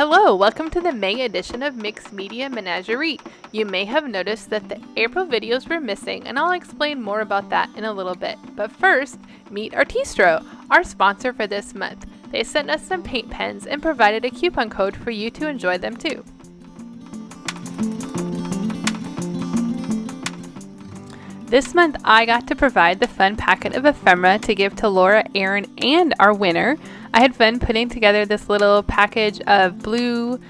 Hello, welcome to the May edition of Mixed Media Menagerie. You may have noticed that the April videos were missing, and I'll explain more about that in a little bit. But first, meet Artistro, our sponsor for this month. They sent us some paint pens and provided a coupon code for you to enjoy them too. This month, I got to provide the fun packet of ephemera to give to Laura, Aaron, and our winner. I had fun putting together this little package of blue,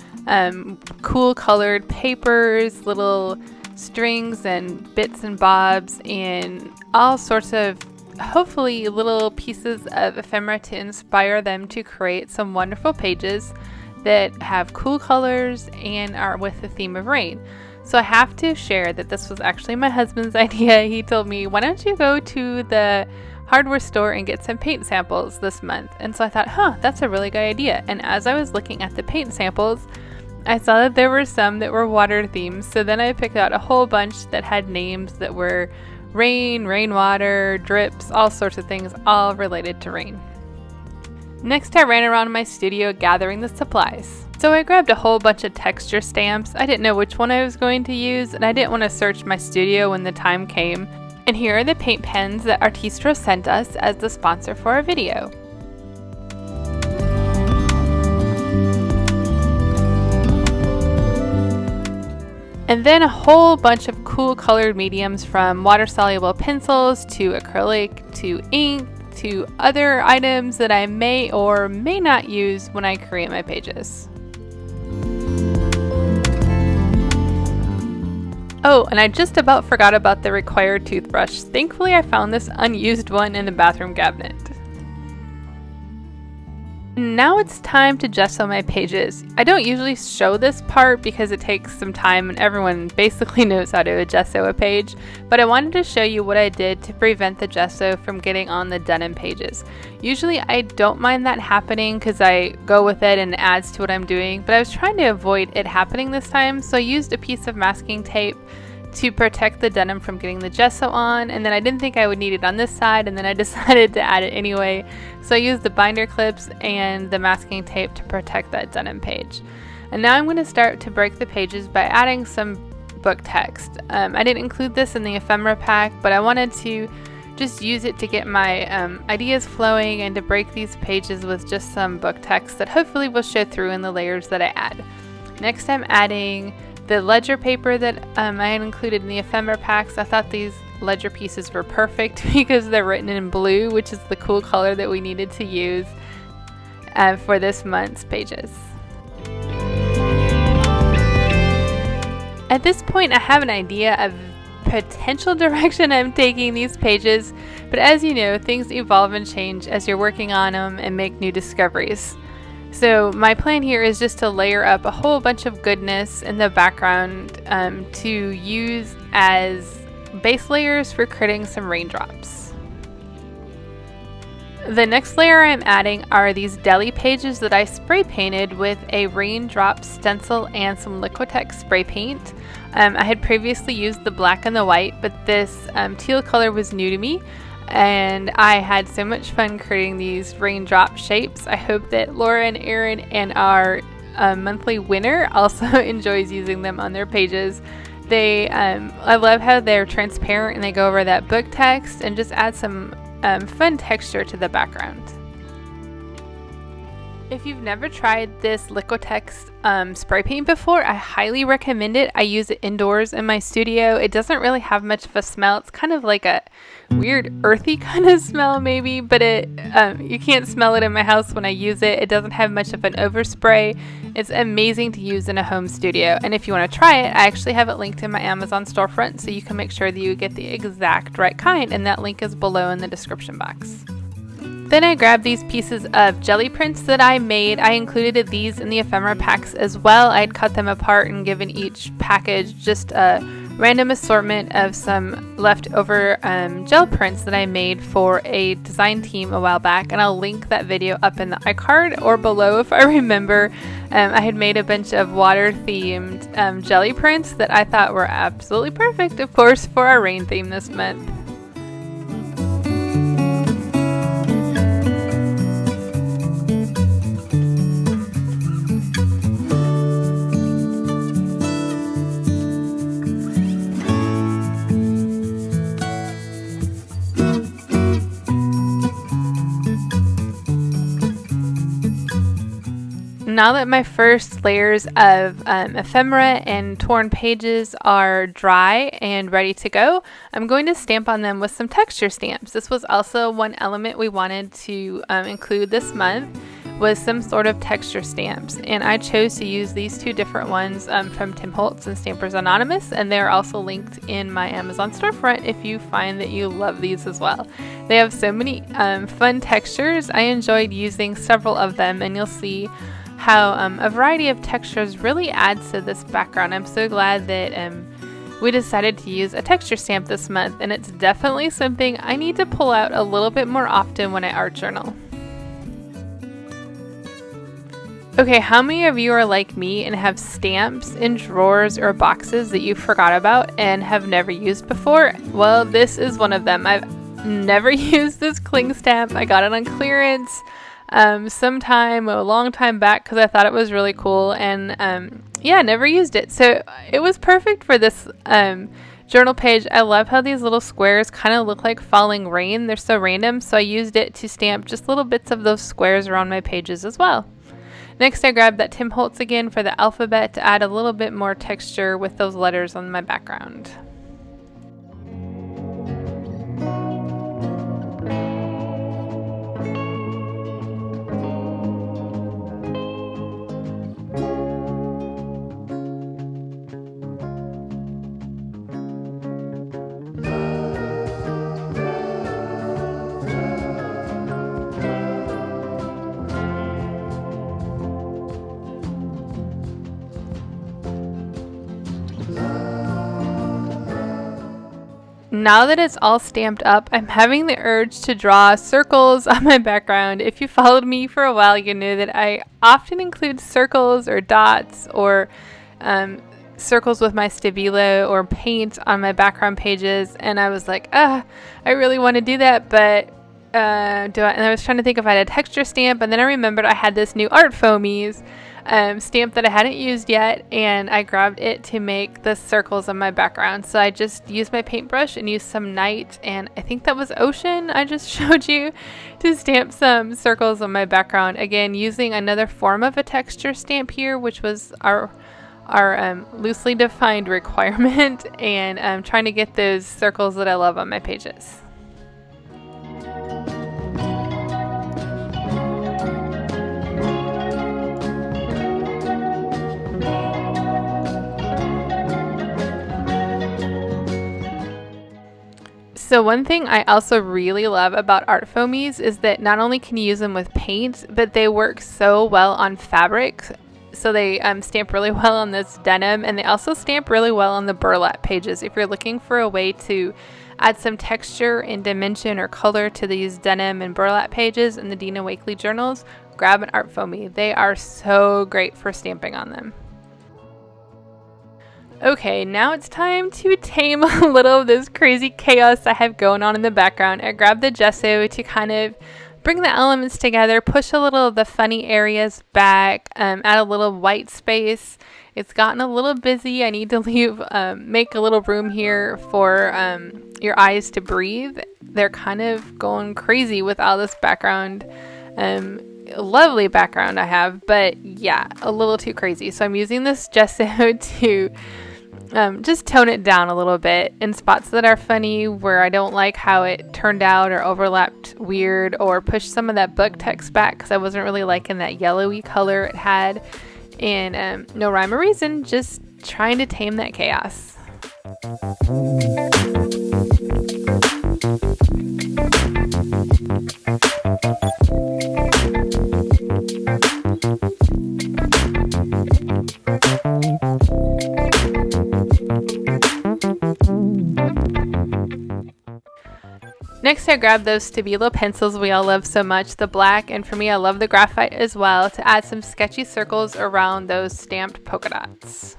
cool colored papers, little strings and bits and bobs, and all sorts of hopefully little pieces of ephemera to inspire them to create some wonderful pages that have cool colors and are with the theme of rain. So I have to share that this was actually my husband's idea. He told me, why don't you go to the hardware store and get some paint samples this month? And so I thought, that's a really good idea. And as I was looking at the paint samples, I saw that there were some that were water themes. So then I picked out a whole bunch that had names that were rain, rainwater, drips, all sorts of things, all related to rain. Next, I ran around my studio gathering the supplies. So I grabbed a whole bunch of texture stamps. I didn't know which one I was going to use, and I didn't want to search my studio when the time came. And here are the paint pens that Artistro sent us as the sponsor for our video. And then a whole bunch of cool colored mediums, from water-soluble pencils to acrylic to ink to other items that I may or may not use when I create my pages. Oh, and I just about forgot about the required toothbrush. Thankfully, I found this unused one in the bathroom cabinet. Now it's time to gesso my pages. I don't usually show this part because it takes some time and everyone basically knows how to gesso a page, but I wanted to show you what I did to prevent the gesso from getting on the denim pages. Usually I don't mind that happening because I go with it and it adds to what I'm doing, but I was trying to avoid it happening this time, so I used a piece of masking tape to protect the denim from getting the gesso on, and then I didn't think I would need it on this side, and then I decided to add it anyway. So I used the binder clips and the masking tape to protect that denim page. And now I'm going to start to break the pages by adding some book text. I didn't include this in the ephemera pack, but I wanted to just use it to get my ideas flowing and to break these pages with just some book text that hopefully will show through in the layers that I add. Next, I'm adding the ledger paper that I had included in the ephemera packs. I thought these ledger pieces were perfect because they're written in blue, which is the cool color that we needed to use for this month's pages. At this point, I have an idea of potential direction I'm taking these pages, but as you know, things evolve and change as you're working on them and make new discoveries. So my plan here is just to layer up a whole bunch of goodness in the background to use as base layers for creating some raindrops. The next layer I'm adding are these deli pages that I spray painted with a raindrop stencil and some Liquitex spray paint. I had previously used the black and the white, but this teal color was new to me. And I had so much fun creating these raindrop shapes. I hope that Laura and Aaron and our monthly winner also enjoys using them on their pages. I love how they're transparent and they go over that book text and just add some fun texture to the background. If you've never tried this Liquitex spray paint before, I highly recommend it. I use it indoors in my studio. It doesn't really have much of a smell. It's kind of like a weird earthy kind of smell maybe, but you can't smell it in my house when I use it. It doesn't have much of an overspray. It's amazing to use in a home studio. And if you want to try it, I actually have it linked in my Amazon storefront so you can make sure that you get the exact right kind, and that link is below in the description box. Then I grabbed these pieces of jelly prints that I made. I included these in the ephemera packs as well. I'd cut them apart and given each package just a random assortment of some leftover gel prints that I made for a design team a while back, and I'll link that video up in the iCard or below if I remember. I had made a bunch of water themed jelly prints that I thought were absolutely perfect, of course, for our rain theme this month. Now that my first layers of ephemera and torn pages are dry and ready to go, I'm going to stamp on them with some texture stamps. This was also one element we wanted to include this month, was some sort of texture stamps, and I chose to use these two different ones from Tim Holtz and Stampers Anonymous, and they're also linked in my Amazon storefront if you find that you love these as well. They have so many fun textures. I enjoyed using several of them, and you'll see how a variety of textures really adds to this background. I'm so glad that we decided to use a texture stamp this month, and it's definitely something I need to pull out a little bit more often when I art journal. Okay, how many of you are like me and have stamps in drawers or boxes that you forgot about and have never used before? Well, this is one of them. I've never used this cling stamp. I got it on clearance sometime a long time back because I thought it was really cool, and yeah, never used it. So it was perfect for this journal page. I love how these little squares kind of look like falling rain. They're so random, so I used it to stamp just little bits of those squares around my pages as well. Next, I grabbed that Tim Holtz again for the alphabet to add a little bit more texture with those letters on my background. Now that it's all stamped up, I'm having the urge to draw circles on my background. If you followed me for a while, you know that I often include circles or dots or circles with my Stabilo or paint on my background pages, and I was like, I really want to do that, but and I was trying to think if I had a texture stamp, and then I remembered I had this new Art Foamies stamp that I hadn't used yet, and I grabbed it to make the circles on my background. So I just used my paintbrush and used some night, and I think that was ocean I just showed you, to stamp some circles on my background. Again, using another form of a texture stamp here, which was our loosely defined requirement, and trying to get those circles that I love on my pages. So one thing I also really love about Art Foamies is that not only can you use them with paint, but they work so well on fabric. So they stamp really well on this denim, and they also stamp really well on the burlap pages. If you're looking for a way to add some texture and dimension or color to these denim and burlap pages in the Dina Wakley journals, grab an Art Foamy. They are so great for stamping on them. Okay, now it's time to tame a little of this crazy chaos I have going on in the background. I grabbed the gesso to kind of bring the elements together, push a little of the funny areas back, add a little white space. It's gotten a little busy. I need to make a little room here for your eyes to breathe. They're kind of going crazy with all this background. Lovely background I have, but yeah, a little too crazy. So I'm using this gesso to just tone it down a little bit in spots that are funny, where I don't like how it turned out or overlapped weird, or push some of that book text back because I wasn't really liking that yellowy color it had. And no rhyme or reason, just trying to tame that chaos. Next, I grabbed those Stabilo pencils we all love so much, the black, and for me, I love the graphite as well, to add some sketchy circles around those stamped polka dots.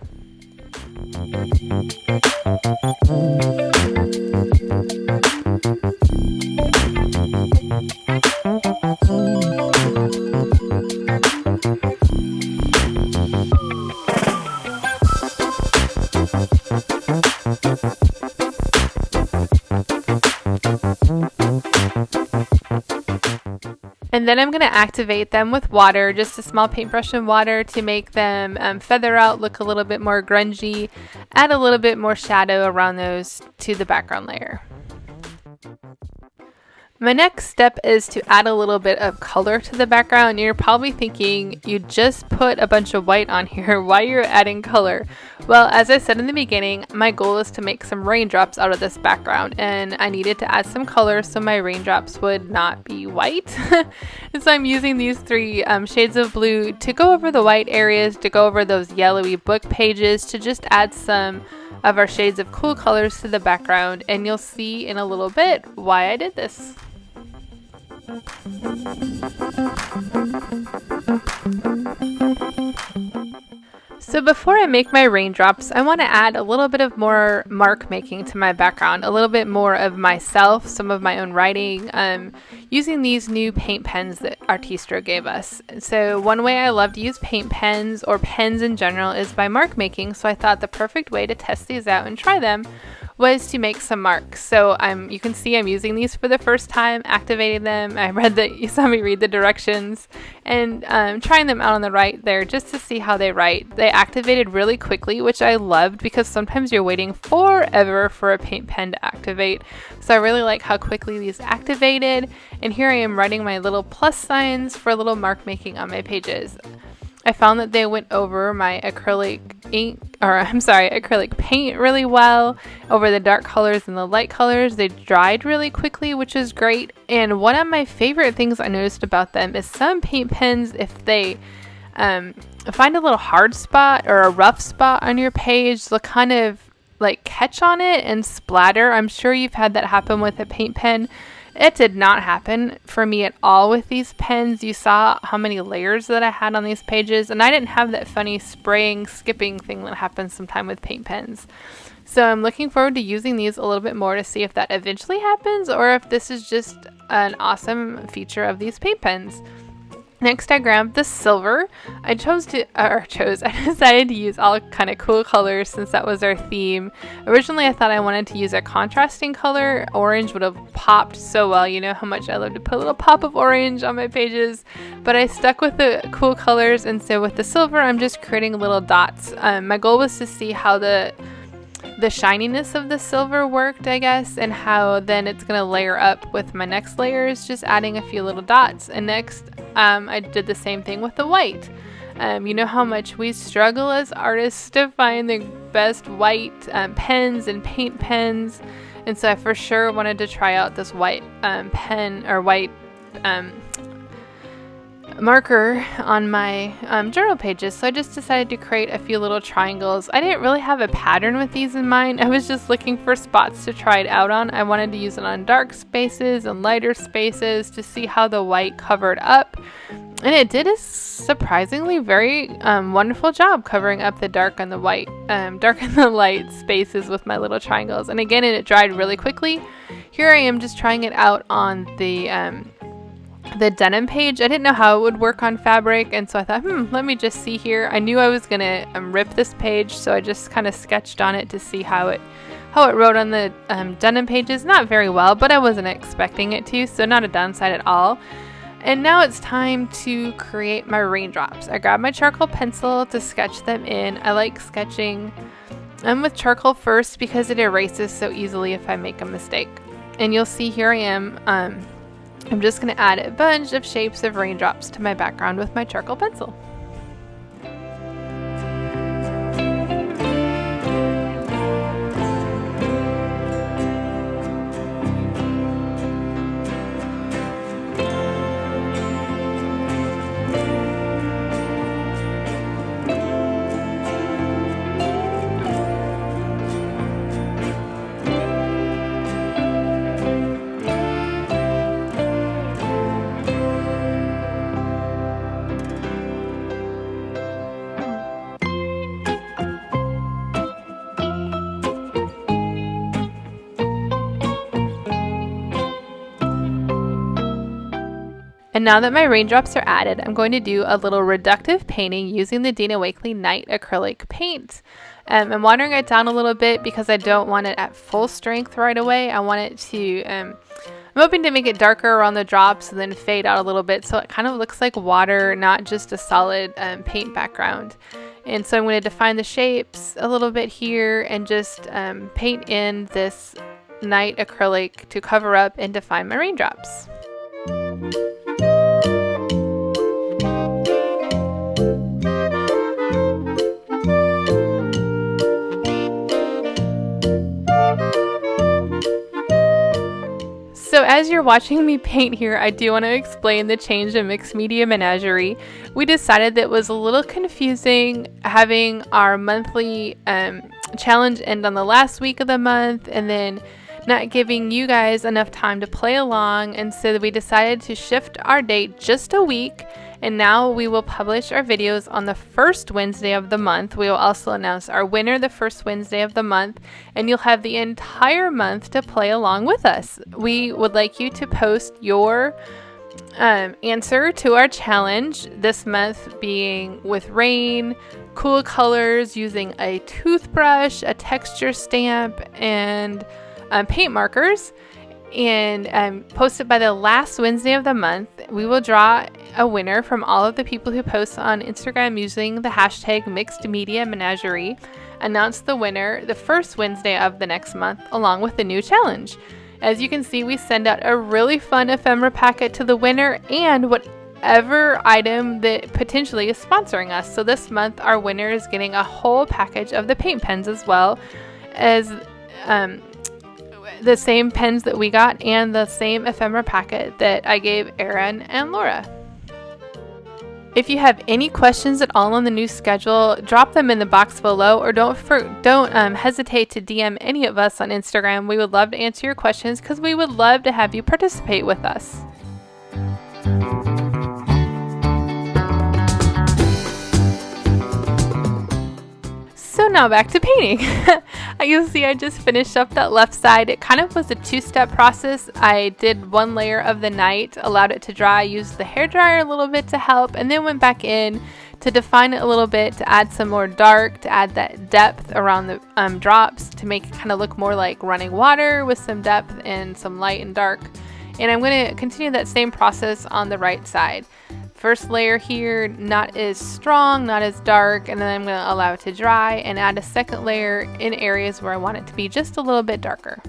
And then I'm going to activate them with water, just a small paintbrush and water to make them feather out, look a little bit more grungy, add a little bit more shadow around those to the background layer. My next step is to add a little bit of color to the background. You're probably thinking, you just put a bunch of white on here, why are you adding color? Well, as I said in the beginning, my goal is to make some raindrops out of this background, and I needed to add some color so my raindrops would not be white. And so I'm using these three shades of blue to go over the white areas, to go over those yellowy book pages, to just add some of our shades of cool colors to the background, and you'll see in a little bit why I did this. So before I make my raindrops, I want to add a little bit of more mark making to my background, a little bit more of myself, some of my own writing, using these new paint pens that Artistro gave us. So one way I love to use paint pens or pens in general is by mark making, so I thought the perfect way to test these out and try them was to make some marks. So you can see I'm using these for the first time, activating them. You saw me read the directions, and trying them out on the right there just to see how they write. They activated really quickly, which I loved because sometimes you're waiting forever for a paint pen to activate. So I really like how quickly these activated, and here I am writing my little plus signs for little mark making on my pages. I found that they went over my acrylic paint really well, over the dark colors and the light colors. They dried really quickly, which is great. And one of my favorite things I noticed about them is some paint pens, if they find a little hard spot or a rough spot on your page, they'll kind of like catch on it and splatter. I'm sure you've had that happen with a paint pen. It did not happen for me at all with these pens. You saw how many layers that I had on these pages, and I didn't have that funny spraying, skipping thing that happens sometimes with paint pens. So I'm looking forward to using these a little bit more to see if that eventually happens or if this is just an awesome feature of these paint pens. Next, I grabbed the silver. I decided to use all kind of cool colors since that was our theme. Originally, I thought I wanted to use a contrasting color. Orange would have popped so well. You know how much I love to put a little pop of orange on my pages. But I stuck with the cool colors, and so with the silver, I'm just creating little dots. My goal was to see how the shininess of the silver worked, I guess, and how then it's going to layer up with my next layers, just adding a few little dots. And next, I did the same thing with the white. You know how much we struggle as artists to find the best white pens and paint pens, and so I for sure wanted to try out this white pen or white marker on my journal pages. So I just decided to create a few little triangles. I didn't really have a pattern with these in mind. I was just looking for spots to try it out on. I wanted to use it on dark spaces and lighter spaces to see how the white covered up, and it did a surprisingly very wonderful job covering up the dark and the white, dark and the light spaces with my little triangles. And again, it dried really quickly. Here I am just trying it out on the denim page. I didn't know how it would work on fabric, and so I thought, let me just see here. I knew I was gonna rip this page, so I just kind of sketched on it to see how it wrote on the denim pages. Not very well, but I wasn't expecting it to, so not a downside at all. And now it's time to create my raindrops. I grabbed my charcoal pencil to sketch them in. I like sketching with charcoal first because it erases so easily if I make a mistake. And you'll see here I am. I'm just going to add a bunch of shapes of raindrops to my background with my charcoal pencil. And now that my raindrops are added, I'm going to do a little reductive painting using the Dina Wakley Night acrylic paint. I'm watering it down a little bit because I don't want it at full strength right away. I want it to I'm hoping to make it darker around the drops and then fade out a little bit so it kind of looks like water, not just a solid paint background. And so I'm going to define the shapes a little bit here and just paint in this night acrylic to cover up and define my raindrops. So as you're watching me paint here, I do want to explain the change in mixed media menagerie. We decided that it was a little confusing having our monthly challenge end on the last week of the month and then not giving you guys enough time to play along, and so we decided to shift our date just a week, and now we will publish our videos on the first Wednesday of the month. We will also announce our winner the first Wednesday of the month, and you'll have the entire month to play along with us. We would like you to post your answer to our challenge this month, being with rain, cool colors, using a toothbrush, a texture stamp, and paint markers, and post it by the last Wednesday of the month. We will draw a winner from all of the people who post on Instagram using the hashtag Mixed Media Menagerie. Announce the winner the first Wednesday of the next month along with the new challenge. As you can see, we send out a really fun ephemera packet to the winner and whatever item that potentially is sponsoring us. So this month our winner is getting a whole package of the paint pens as well as the same pens that we got and the same ephemera packet that I gave Erin and Laura. If you have any questions at all on the new schedule, drop them in the box below, or don't hesitate to DM any of us on Instagram. We would love to answer your questions because we would love to have you participate with us. So now back to painting. You'll see I just finished up that left side. It kind of was a two-step process. I did one layer of the night, allowed it to dry, used the hairdryer a little bit to help, and then went back in to define it a little bit, to add some more dark, to add that depth around the drops, to make it kind of look more like running water with some depth and some light and dark. And I'm going to continue that same process on the right side. First layer here, not as strong, not as dark, and then I'm going to allow it to dry and add a second layer in areas where I want it to be just a little bit darker.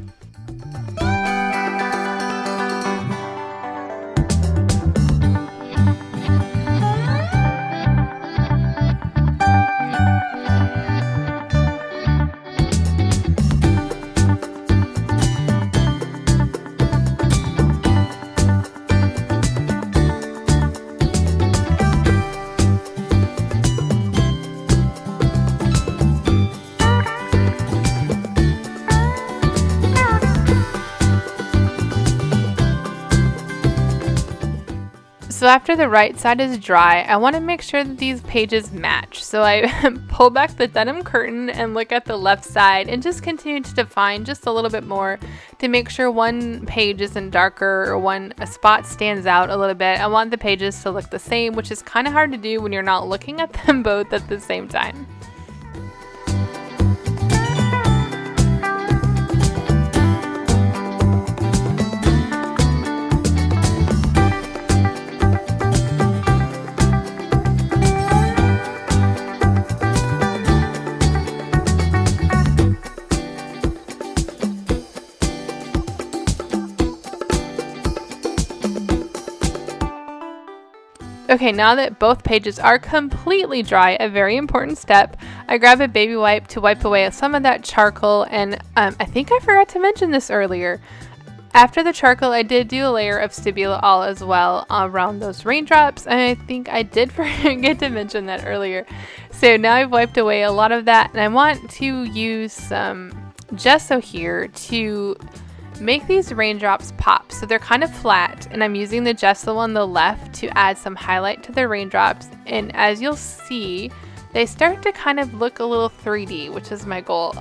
So after the right side is dry, I want to make sure that these pages match. So I pull back the denim curtain and look at the left side and just continue to define just a little bit more to make sure one page isn't darker or a spot stands out a little bit. I want the pages to look the same, which is kind of hard to do when you're not looking at them both at the same time. Okay, now that both pages are completely dry, a very important step, I grab a baby wipe to wipe away some of that charcoal, and I think I forgot to mention this earlier. After the charcoal, I did do a layer of Stabilo All as well around those raindrops, and I think I did forget to mention that earlier. So now I've wiped away a lot of that, and I want to use some gesso here to make these raindrops pop. So they're kind of flat, and I'm using the gesso on the left to add some highlight to the raindrops, and as you'll see, they start to kind of look a little 3D, which is my goal.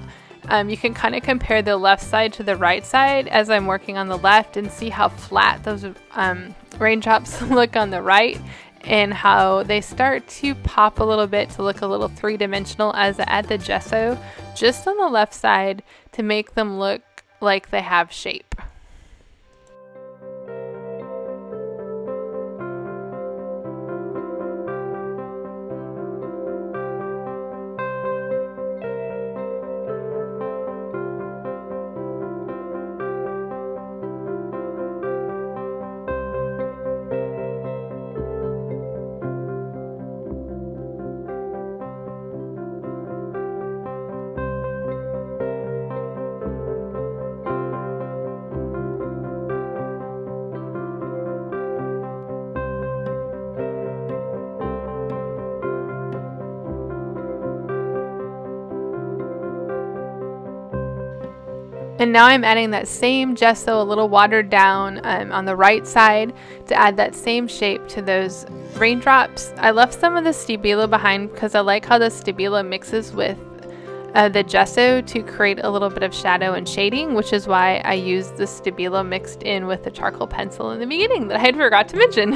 You can kind of compare the left side to the right side as I'm working on the left and see how flat those raindrops look on the right, and how they start to pop a little bit to look a little three-dimensional as I add the gesso just on the left side to make them look like they have shape. And now I'm adding that same gesso, a little watered down, on the right side to add that same shape to those raindrops. I left some of the stabilo behind because I like how the stabilo mixes with the gesso to create a little bit of shadow and shading, which is why I used the stabilo mixed in with the charcoal pencil in the beginning that I had forgot to mention.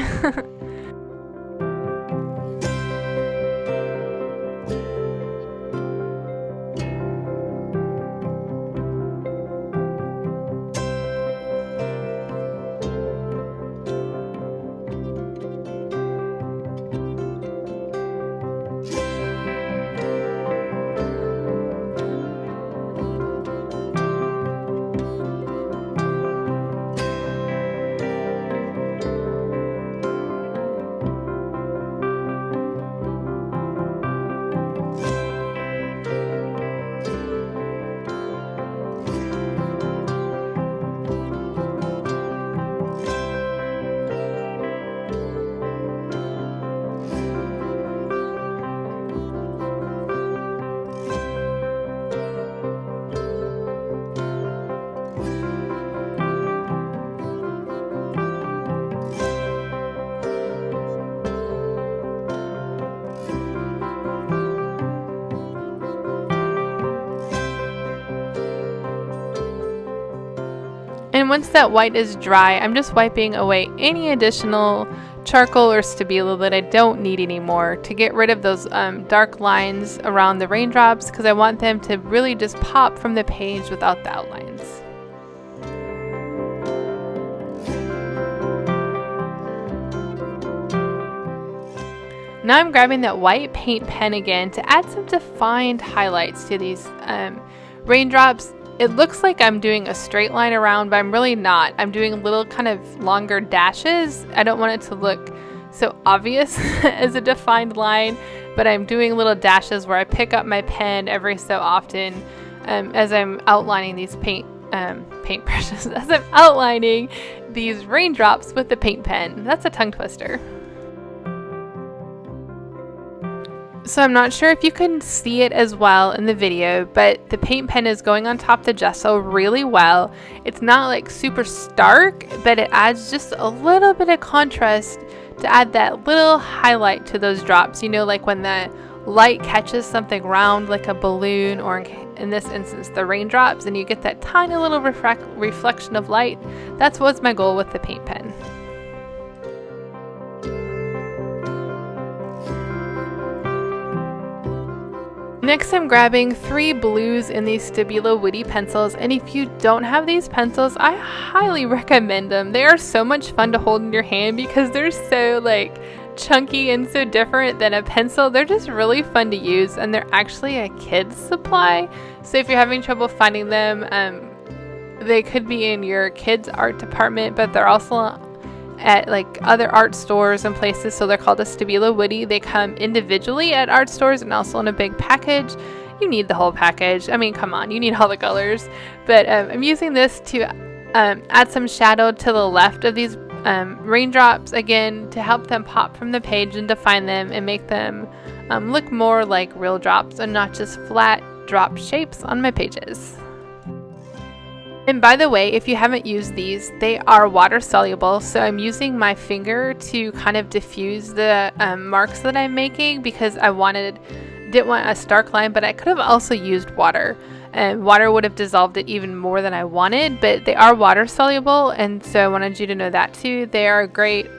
And once that white is dry, I'm just wiping away any additional charcoal or stabilo that I don't need anymore to get rid of those dark lines around the raindrops, because I want them to really just pop from the page without the outlines. Now I'm grabbing that white paint pen again to add some defined highlights to these raindrops. It looks like I'm doing a straight line around, but I'm really not. I'm doing little kind of longer dashes. I don't want it to look so obvious as a defined line, but I'm doing little dashes where I pick up my pen every so often as I'm outlining these paintbrushes, as I'm outlining these raindrops with the paint pen. That's a tongue twister. So I'm not sure if you can see it as well in the video, but the paint pen is going on top of the gesso really well. It's not like super stark, but it adds just a little bit of contrast to add that little highlight to those drops. You know, like when the light catches something round like a balloon, or in this instance the raindrops, and you get that tiny little reflection of light. That was my goal with the paint pen. Next, I'm grabbing 3 blues in these Stabilo Woody pencils, and if you don't have these pencils, I highly recommend them. They are so much fun to hold in your hand because they're so chunky and so different than a pencil. They're just really fun to use, and they're actually a kid's supply. So if you're having trouble finding them, they could be in your kids' art department, but they're also at other art stores and places. So they're called a Stabilo Woody. They come individually at art stores and also in a big package. You need the whole package. I mean, come on, you need all the colors. But I'm using this to add some shadow to the left of these raindrops, again, to help them pop from the page and define them and make them look more like real drops and not just flat drop shapes on my pages. And by the way, if you haven't used these, they are water soluble, so I'm using my finger to kind of diffuse the marks that I'm making, because I didn't want a stark line, but I could have also used water, and water would have dissolved it even more than I wanted. But they are water soluble, and so I wanted you to know that too. They are a great,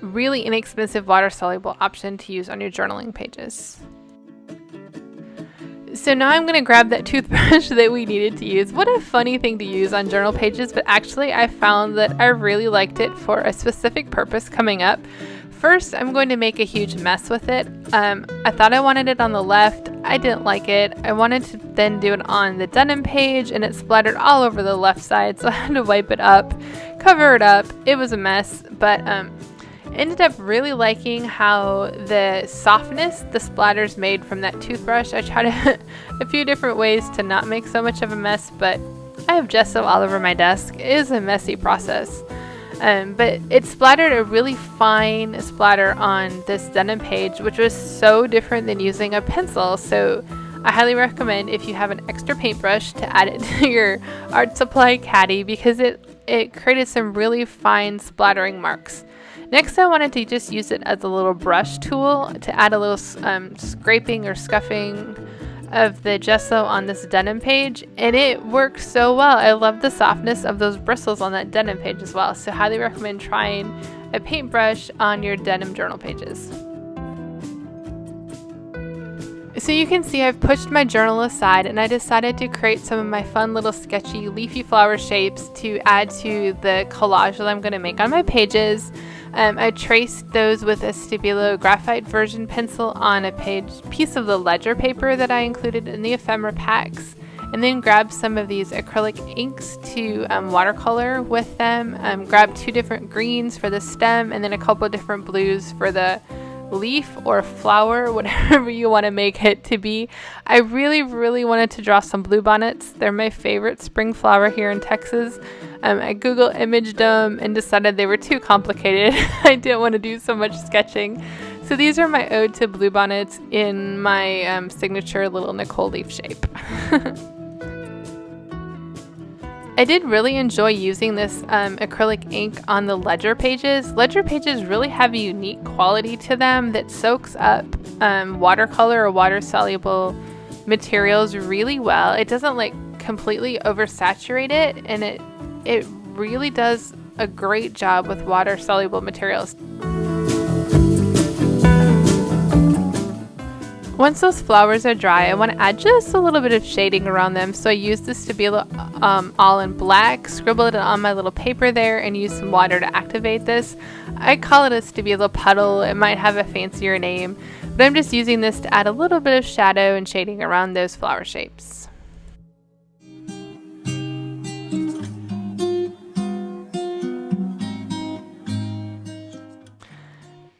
really inexpensive water soluble option to use on your journaling pages. So now I'm going to grab that toothbrush that we needed to use. What a funny thing to use on journal pages, but actually I found that I really liked it for a specific purpose coming up. First, I'm going to make a huge mess with it. I thought I wanted it on the left. I didn't like it. I wanted to then do it on the denim page, and it splattered all over the left side, so I had to wipe it up, cover it up. It was a mess, but ended up really liking how the softness the splatters made from that toothbrush. I tried a few different ways to not make so much of a mess, but I have gesso all over my desk. It is a messy process. But it splattered a really fine splatter on this denim page, which was so different than using a pencil. So I highly recommend, if you have an extra paintbrush, to add it to your art supply caddy because it created some really fine splattering marks. Next, I wanted to just use it as a little brush tool to add a little scraping or scuffing of the gesso on this denim page, and it works so well. I love the softness of those bristles on that denim page as well, so highly recommend trying a paintbrush on your denim journal pages. So you can see I've pushed my journal aside and I decided to create some of my fun little sketchy leafy flower shapes to add to the collage that I'm going to make on my pages. I traced those with a Stabilo graphite version pencil on a piece of the ledger paper that I included in the ephemera packs, and then grabbed some of these acrylic inks to watercolor with them. Grabbed 2 different greens for the stem and then a couple different blues for the leaf or flower, whatever you want to make it to be. I really wanted to draw some bluebonnets. They're my favorite spring flower here in Texas. I Google imaged them and decided they were too complicated. I didn't want to do so much sketching. So these are my ode to bluebonnets in my signature little Nicole leaf shape. I did really enjoy using this acrylic ink on the ledger pages. Ledger pages really have a unique quality to them that soaks up watercolor or water-soluble materials really well. It doesn't like completely oversaturate it, and it really does a great job with water-soluble materials. Once those flowers are dry, I want to add just a little bit of shading around them. So I used the Stabilo all in black, scribbled it on my little paper there, and used some water to activate this. I call it a Stabilo puddle. It might have a fancier name, but I'm just using this to add a little bit of shadow and shading around those flower shapes.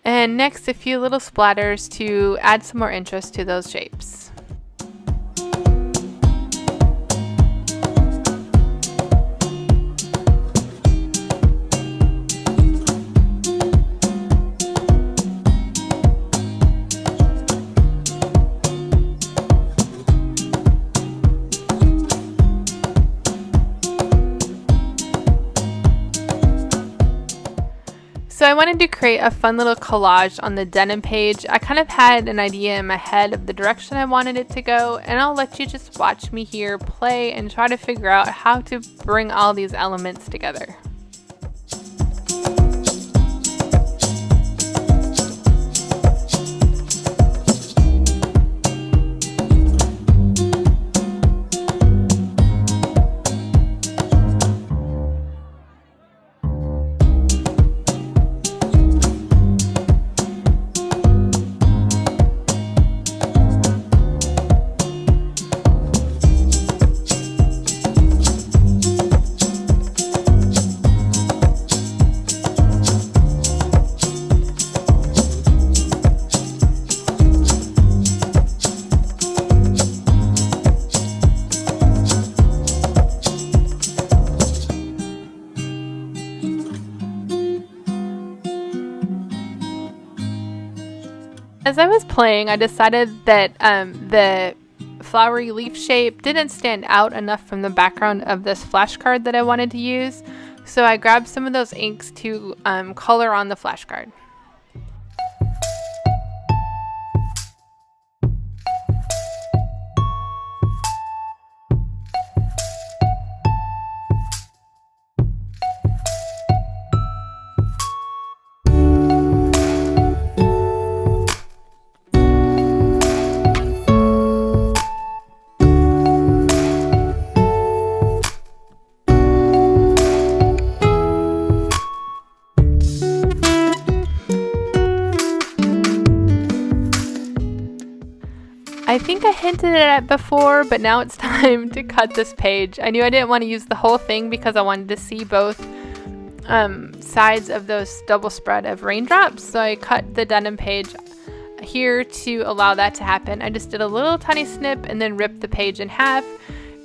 And next, a few little splatters to add some more interest to those shapes. So I wanted to create a fun little collage on the denim page. I kind of had an idea in my head of the direction I wanted it to go, and I'll let you just watch me here play and try to figure out how to bring all these elements together. As I was playing, I decided that the flowery leaf shape didn't stand out enough from the background of this flashcard that I wanted to use, so I grabbed some of those inks to color on the flashcard. I think I hinted at it before, but now it's time to cut this page. I knew I didn't want to use the whole thing because I wanted to see both sides of those double spread of raindrops, so I cut the denim page here to allow that to happen. I just did a little tiny snip and then ripped the page in half,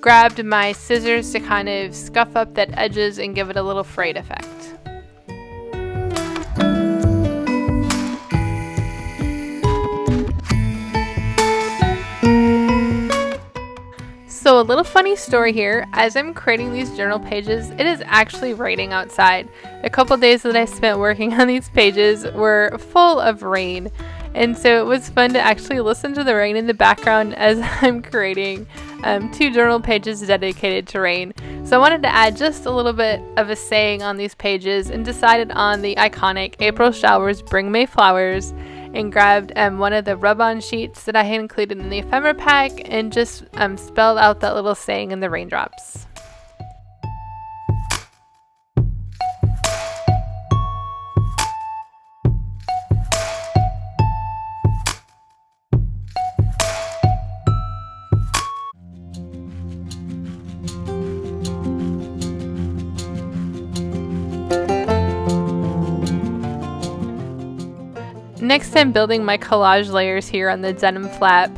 grabbed my scissors to kind of scuff up that edges and give it a little frayed effect. funny story here. As I'm creating these journal pages, it is actually raining outside. A couple days that I spent working on these pages were full of rain. And so it was fun to actually listen to the rain in the background as I'm creating 2 journal pages dedicated to rain. So I wanted to add just a little bit of a saying on these pages and decided on the iconic April showers bring May flowers, and grabbed one of the rub-on sheets that I had included in the ephemera pack and just spelled out that little saying in the raindrops. Next, I'm building my collage layers here on the denim flap.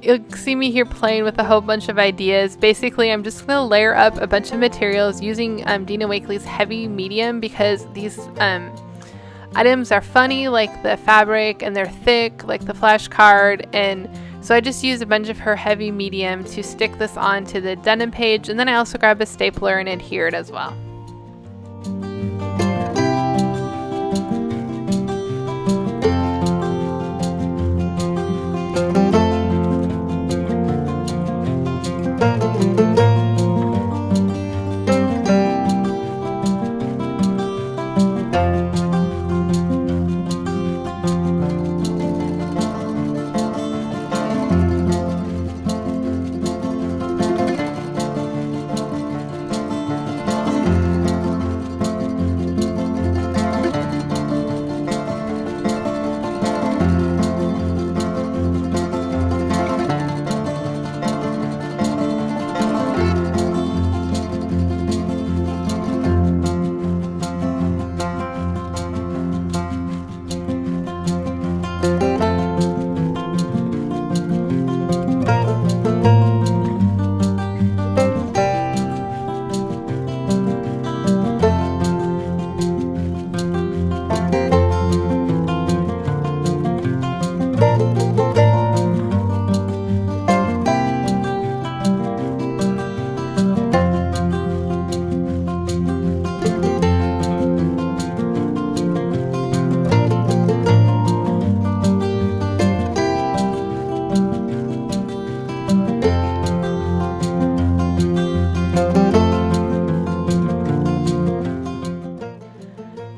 You'll see me here playing with a whole bunch of ideas. Basically, I'm just going to layer up a bunch of materials using Dina Wakley's heavy medium, because these items are funny like the fabric, and they're thick like the flashcard, and so I just use a bunch of her heavy medium to stick this onto the denim page, and then I also grab a stapler and adhere it as well.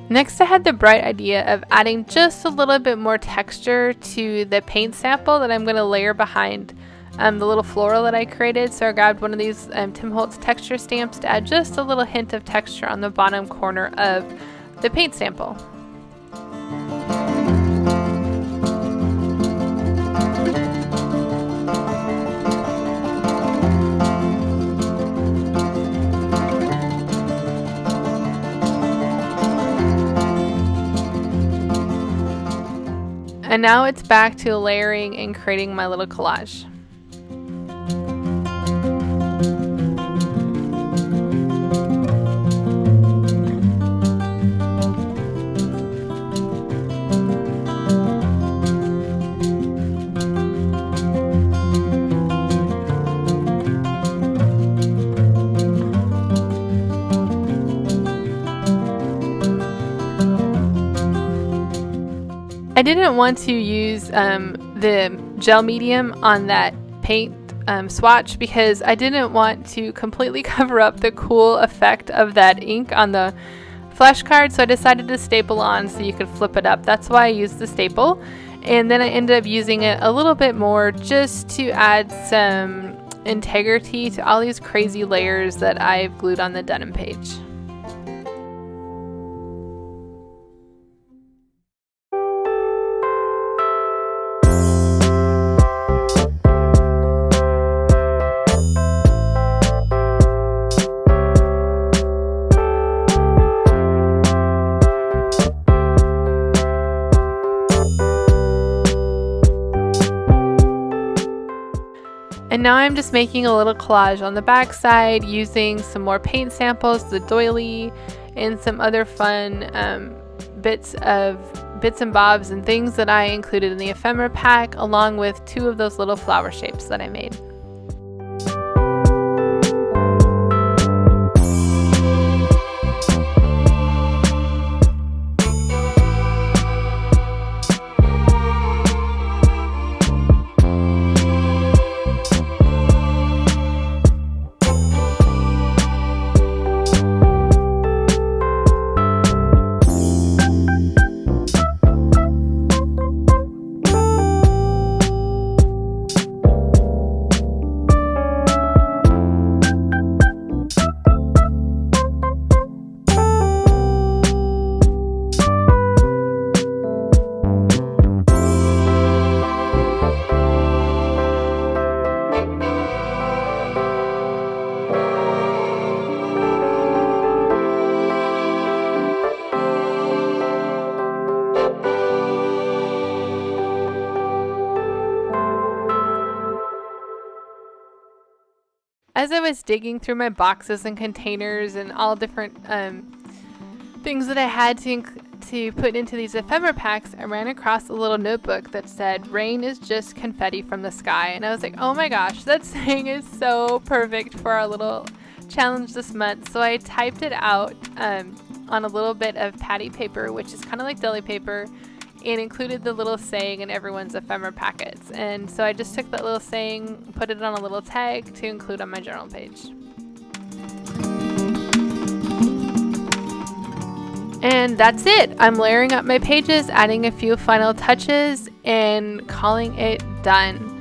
Next, I had the bright idea of adding just a little bit more texture to the paint sample that I'm going to layer behind the little floral that I created. So I grabbed one of these Tim Holtz texture stamps to add just a little hint of texture on the bottom corner of the paint sample. And now it's back to layering and creating my little collage. I didn't want to use the gel medium on that paint swatch because I didn't want to completely cover up the cool effect of that ink on the flashcard, so I decided to staple on so you could flip it up. That's why I used the staple, and then I ended up using it a little bit more just to add some integrity to all these crazy layers that I've glued on the denim page. And now I'm just making a little collage on the back side using some more paint samples, the doily, and some other fun bits and bobs and things that I included in the ephemera pack, along with 2 of those little flower shapes that I made. As I was digging through my boxes and containers and all different things that I had to put into these ephemera packs, I ran across a little notebook that said, "Rain is just confetti from the sky." And I was like, oh my gosh, that saying is so perfect for our little challenge this month. So I typed it out on a little bit of patty paper, which is kind of like deli paper, and included the little saying in everyone's ephemera packets. And so I just took that little saying, put it on a little tag to include on my journal page. And that's it. I'm layering up my pages, adding a few final touches, and calling it done.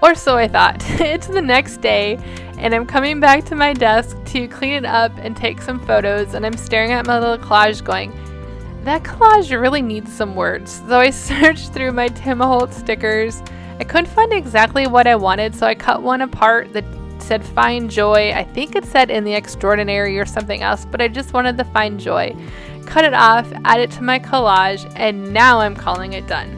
Or so I thought. It's the next day, and I'm coming back to my desk to clean it up and take some photos, and I'm staring at my little collage going, that collage really needs some words. So I searched through my Tim Holtz stickers. I couldn't find exactly what I wanted, so I cut one apart that said "Find Joy." I think it said "In the Extraordinary" or something else, but I just wanted the "Find Joy." Cut it off, add it to my collage, and now I'm calling it done.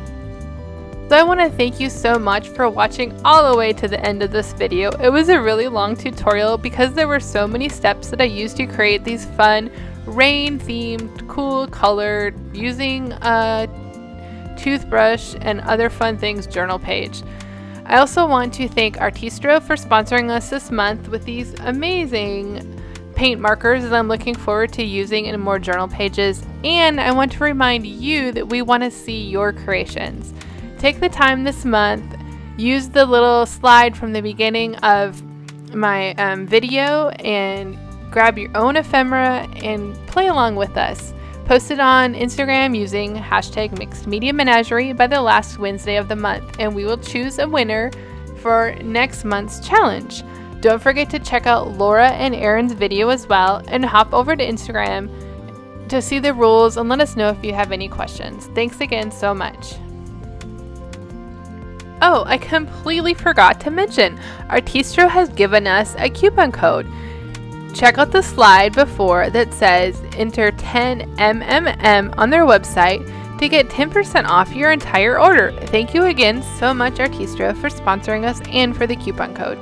So I want to thank you so much for watching all the way to the end of this video. It was a really long tutorial because there were so many steps that I used to create these fun rain themed, cool colored, using a toothbrush and other fun things journal page. I also want to thank Artistro for sponsoring us this month with these amazing paint markers that I'm looking forward to using in more journal pages. And I want to remind you that we want to see your creations. Take the time this month, use the little slide from the beginning of my video, and grab your own ephemera and play along with us. Post it on Instagram using hashtag #MixedMediaMenagerie by the last Wednesday of the month, and we will choose a winner for next month's challenge. Don't forget to check out Laura and Aaron's video as well, and hop over to Instagram to see the rules and let us know if you have any questions. Thanks again so much. Oh, I completely forgot to mention, Artistro has given us a coupon code. Check out the slide before that says enter 10MMM on their website to get 10% off your entire order. Thank you again so much, Artistro, for sponsoring us and for the coupon code.